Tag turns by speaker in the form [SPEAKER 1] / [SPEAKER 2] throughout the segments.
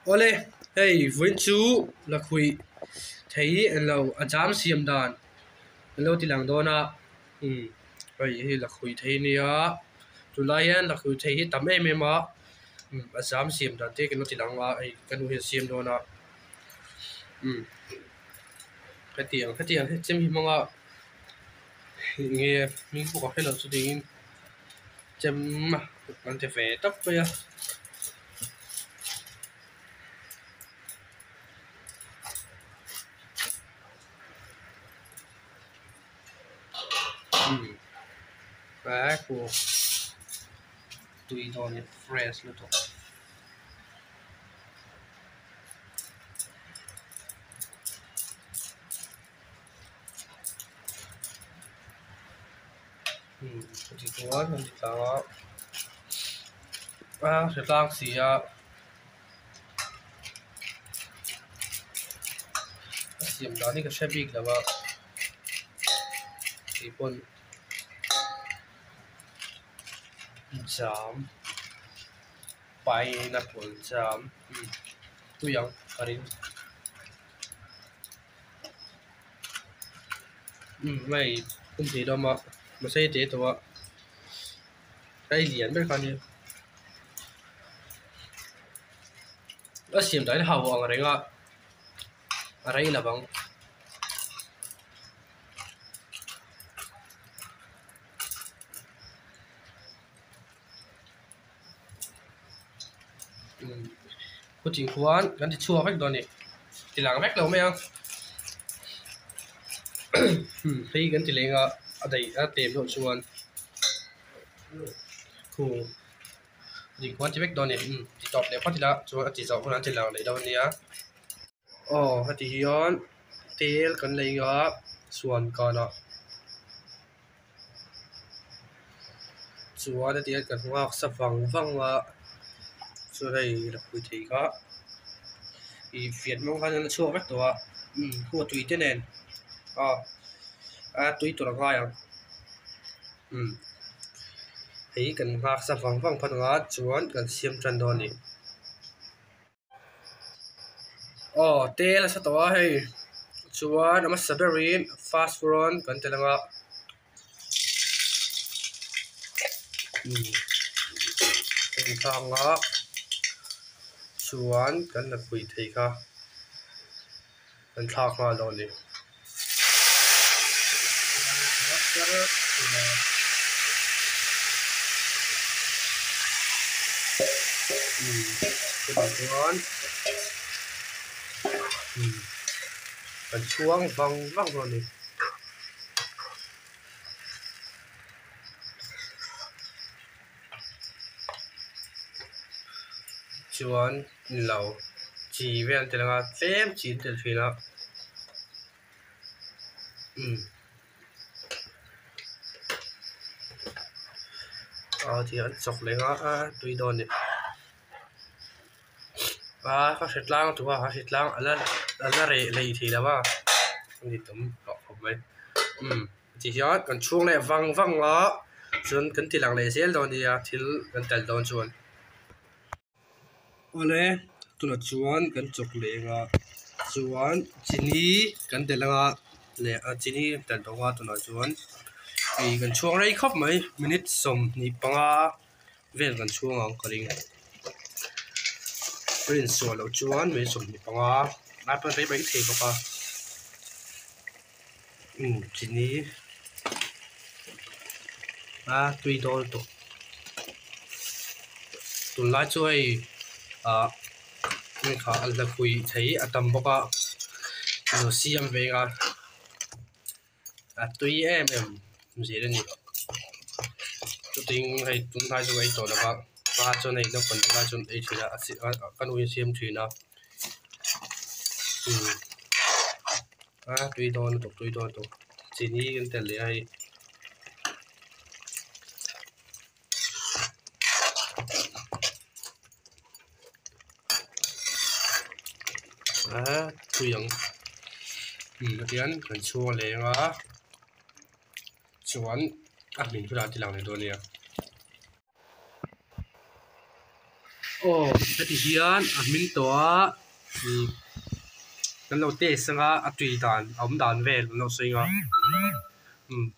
[SPEAKER 1] Ole, hey, vinh chú là khui thấy anh lâu à dám xiêm đàn anh lâu thì làng đó na vậy thì là khui thấy nia tụi lai anh là khui thấy tắm em á à dám xiêm đàn thế cái nó thì làng à ai cái nó hiện xiêm đó na cái tiền hết chém hi mong à nghe mình cũng có cái là số tiền chém mà anh sẽ phải tấp bây giờ và của tụi nó fresh luôn thôi thì có thì có sẽ lang xì à xiêm đóนี่ก็ใช้บิ๊กแล้วว่าที่ปนจามไปนะปนจามตัวอย่างอะไรไม่คุณสีดอมาใช้เจตัวได้เหรียญเป็นคันนี้แล้วเสียมได้หาวอะไรก็อะไรล่ะบังคุณจริงควรกันที่ชัวร์แม็กตอนนี้ทีหลังแม็กเราไม่เอาพี่กันทีเลี้ยงก็อะไรเต็มโดนชวนครูจริงควรจะแม็กตอนนี้ที่ตอบเดี๋ยวพอทีละชวนที่สองคนนั้นทีหลังเลยตอนนี้อ๋อฮัตติย้อนเตลกันเลยก็ส่วนก่อนเนาะส่วนเตลกันว่าสับฟังว่าส่วนใดเราคุยทีก็อีเฟียดมองเขาจะชัวร์แม็กตัวหัวตุยเจนเนนอ๋อตุยตัวละง่ายให้กันหักสับฟังพันงาชวนกันเสียมจันโดนี่อ๋อเตลสตัวให้ชวนน้ำมันสับเบอรีนฟาสต์ฟรอนกันเตลังอ่ะเป็นทางอ่ะชวนกันนักคุยทีค่ะกันทางมาโดนี่เป็นชวนเป็นช่วงฟังโดนี่ชวนเราจีเวียนแต่ละเต็มจีนเต็มทีแล้วที่อันจบเลยก็ตุยโดนเนี่ยเขาเสร็จล้างตัวเขาเสร็จล้างอะไรเลยทีแล้วว่านี่ตุ้มหลอกผมไปที่ย้อนกันช่วงแรกฟังล้อชวนกันทีหลังเลยเสียโดนดีที่กันแต่โดนชวนวันนี้ตัวชวนกันจบเลยก็ชวนจีนี่กันแต่ละเนี่ยจีนี่แต่ตัวตัวชวนไอ้กันช่วงไรครับไหมมินิทสมนี่ปังเว้นกันช่วงอ่ะก็ริงเป็นส่วนเราชวนไม่สมนี่ปังนัดไปเทก็ปะทีนี้ตุยโดนตุนไล่ช่วยนี่ค่ะอันละคุยใช้อัตมบอกว่าเราเสียมเวกตุยไม่ใช่เรื่องนี้จุดทิ้งให้ตุนท้ายช่วยตัวแล้วก็มาจนไอ้เราคนมาจนไอ้ทีละกันวิ่งเสียมทีนะตุยโดนทีนี้กันแต่เลยตัวอย่างนักเรียนกันชัวร์เลยว่าชวนมินพูดที่หลังในตัวนี้ ô thế thì hiền min toa kan lo te sanga a tui dan om dan vel lo singa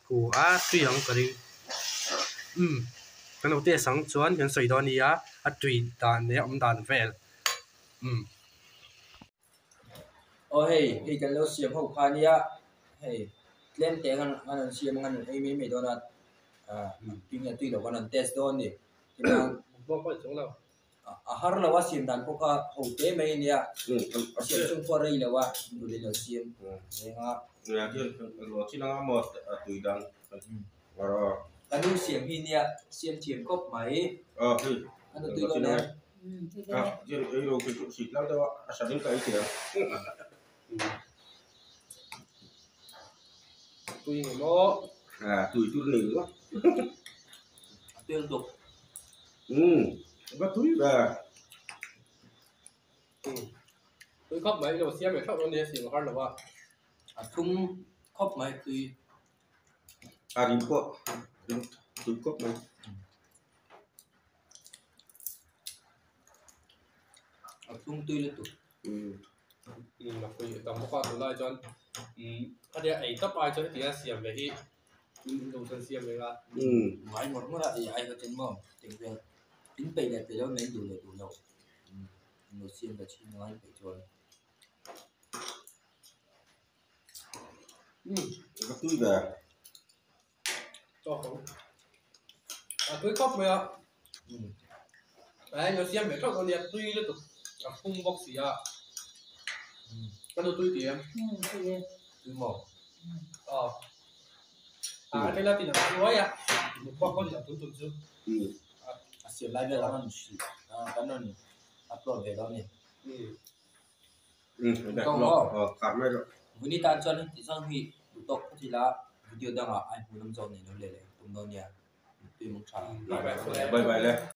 [SPEAKER 1] pu a tui ang karing kan lo te sang chuan kan soi don nia a tui dan ne om dan vel
[SPEAKER 2] hey hey kan lo siam ho khania hey len te ngan siam ngan ai me donat pinga tui lo kan test don ni kinang
[SPEAKER 1] bo ko chung lo
[SPEAKER 2] har lo wa siam dan ko ka ho te me nia siam chung ko rei lo wa du le lo siam nga
[SPEAKER 3] ya ki lo chi na mo tui dan aro
[SPEAKER 2] kan lu siam hi nia siam thiam kop mai kan tui lo na
[SPEAKER 3] je ai lo ki si la da sa din ka ki da
[SPEAKER 1] tui mo
[SPEAKER 3] tui tu ni lo
[SPEAKER 2] tương tục
[SPEAKER 3] ba tui ba
[SPEAKER 1] tui khóc mấy lo xiêm mấy khóc nó đi xỉm hard là wa
[SPEAKER 2] thung khóc mai tùy
[SPEAKER 3] rin ko tui ko mai
[SPEAKER 2] thung tùy liên tục
[SPEAKER 1] là kui tầm có tụi lại chọn cái đấy ấy tập ai cho thì xiêm về hi đồ chân xiêm về là
[SPEAKER 2] ngoài một mức là thì ai có chân mồm tiếng về tính bày đẹp thì đâu nên đủ để đủ lâu một xiêm là chỉ nói phải cho
[SPEAKER 3] ba tui ba
[SPEAKER 1] cho không tui khóc mấy à đấy nó xiêm mấy khóc nó đi tui liên tục phun bóc xì à cái đồ tui tiền
[SPEAKER 2] tùy mồm
[SPEAKER 1] cái là tiền là nói à một bóc con là tui chứ
[SPEAKER 2] xiêm lại về làm cái nó upload về đó nè
[SPEAKER 3] không lo cảm ơn rồi
[SPEAKER 2] vừa đi tan chân thì sang huy tụ tục thì là video đang ở ai muốn làm giàu này nó lệ lệ tụi nó nha tùy mong sao
[SPEAKER 3] bye bye